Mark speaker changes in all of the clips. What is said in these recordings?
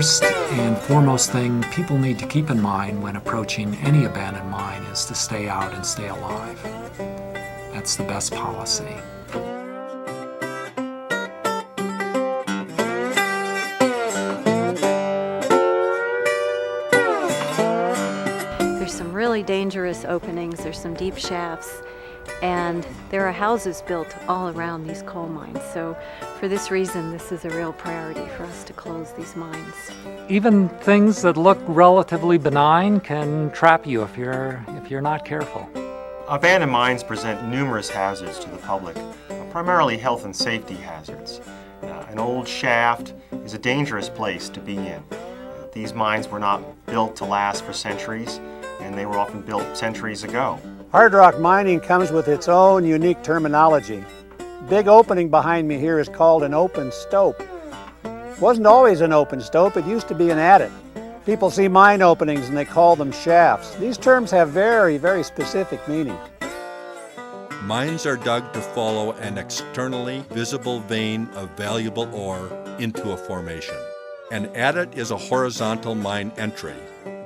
Speaker 1: first and foremost thing people need to keep in mind when approaching any abandoned mine is to stay out and stay alive. That's the best policy.
Speaker 2: There's some really dangerous openings, there's some deep shafts, and there are houses built all around these coal mines. So for this reason, this is a real priority for us to close these mines.
Speaker 1: Even things that look relatively benign can trap you if you're not careful.
Speaker 3: Abandoned mines present numerous hazards to the public, primarily health and safety hazards. An old shaft is a dangerous place to be in. These mines were not built to last for centuries, and they were often built centuries ago.
Speaker 4: Hard rock mining comes with its own unique terminology. Big opening behind me here is called an open stope. Wasn't always an open stope, it used to be an adit. People see mine openings and they call them shafts. These terms have very, very specific meaning.
Speaker 5: Mines are dug to follow an externally visible vein of valuable ore into a formation. An adit is a horizontal mine entry.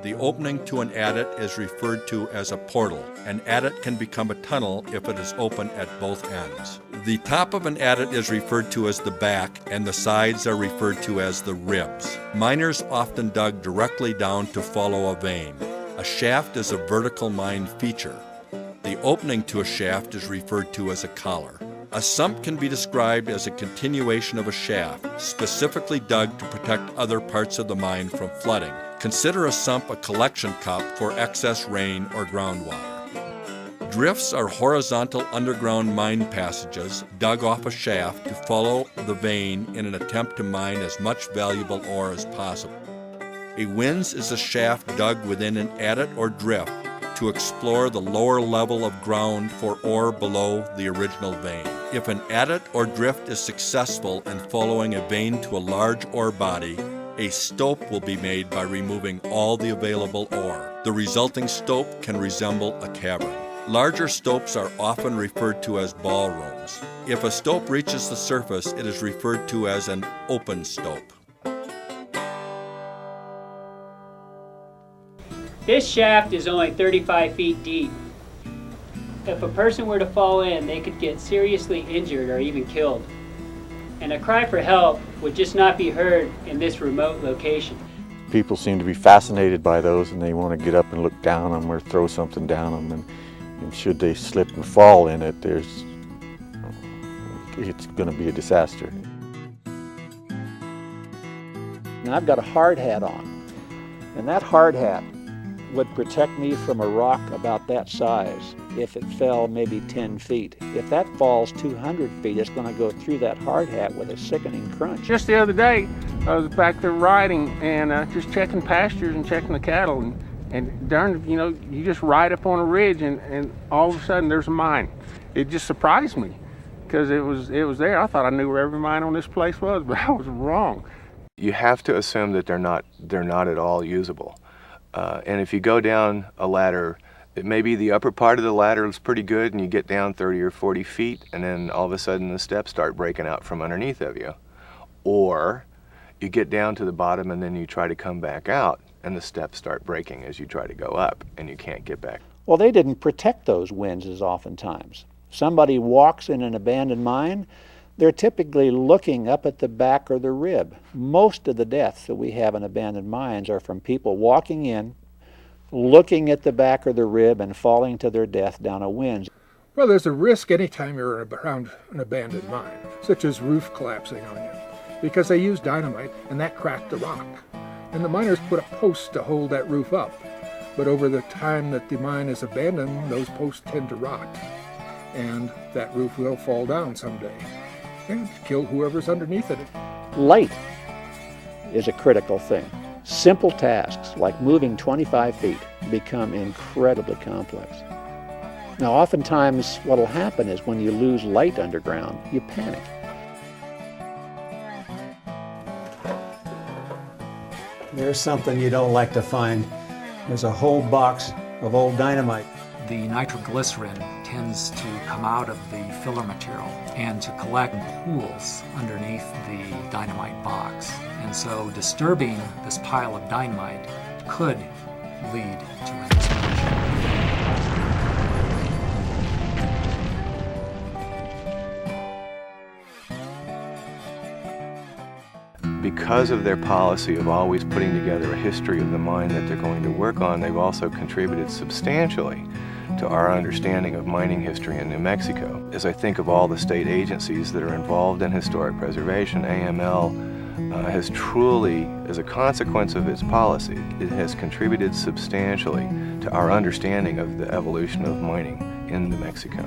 Speaker 5: The opening to an adit is referred to as a portal. An adit can become a tunnel if it is open at both ends. The top of an adit is referred to as the back, and the sides are referred to as the ribs. Miners often dug directly down to follow a vein. A shaft is a vertical mine feature. The opening to a shaft is referred to as a collar. A sump can be described as a continuation of a shaft, specifically dug to protect other parts of the mine from flooding. Consider a sump a collection cup for excess rain or groundwater. Drifts are horizontal underground mine passages dug off a shaft to follow the vein in an attempt to mine as much valuable ore as possible. A winze is a shaft dug within an adit or drift to explore the lower level of ground for ore below the original vein. If an adit or drift is successful in following a vein to a large ore body, a stope will be made by removing all the available ore. The resulting stope can resemble a cavern. Larger stopes are often referred to as ballrooms. If a stope reaches the surface, it is referred to as an open stope.
Speaker 6: This shaft is only 35 feet deep. If a person were to fall in, they could get seriously injured or even killed. And a cry for help would just not be heard in this remote location.
Speaker 7: People seem to be fascinated by those, and they want to get up and look down on them or throw something down on them. And should they slip and fall in it, it's going to be a disaster.
Speaker 4: Now I've got a hard hat on, and that hard hat would protect me from a rock about that size if it fell maybe 10 feet. If that falls 200 feet, it's going to go through that hard hat with a sickening crunch.
Speaker 8: Just the other day, I was back there riding and just checking pastures and checking the cattle, and darn, you just ride up on a ridge and all of a sudden there's a mine. It just surprised me because it was there. I thought I knew where every mine on this place was, but I was wrong.
Speaker 9: You have to assume that they're not at all usable. And if you go down a ladder, it may be the upper part of the ladder is pretty good and you get down 30 or 40 feet and then all of a sudden the steps start breaking out from underneath of you. Or you get down to the bottom and then you try to come back out and the steps start breaking as you try to go up and you can't get back.
Speaker 4: Well, they didn't protect those winzes oftentimes. Somebody walks in an abandoned mine, they're typically looking up at the back or the rib. Most of the deaths that we have in abandoned mines are from people walking in, looking at the back or the rib and falling to their death down a winze.
Speaker 8: Well, there's a risk anytime you're around an abandoned mine, such as roof collapsing on you, because they use dynamite and that cracked the rock. And the miners put a post to hold that roof up. But over the time that the mine is abandoned, those posts tend to rot. And that roof will fall down someday and kill whoever's underneath it.
Speaker 4: Light is a critical thing. Simple tasks like moving 25 feet become incredibly complex. Now, oftentimes what will happen is when you lose light underground, you panic. There's something you don't like to find. There's a whole box of old dynamite.
Speaker 1: The nitroglycerin tends to come out of the filler material and to collect in pools underneath the dynamite box. And so disturbing this pile of dynamite could lead to an explosion.
Speaker 9: Because of their policy of always putting together a history of the mine that they're going to work on, they've also contributed substantially to our understanding of mining history in New Mexico. As I think of all the state agencies that are involved in historic preservation, AML has truly, as a consequence of its policy, it has contributed substantially to our understanding of the evolution of mining in New Mexico.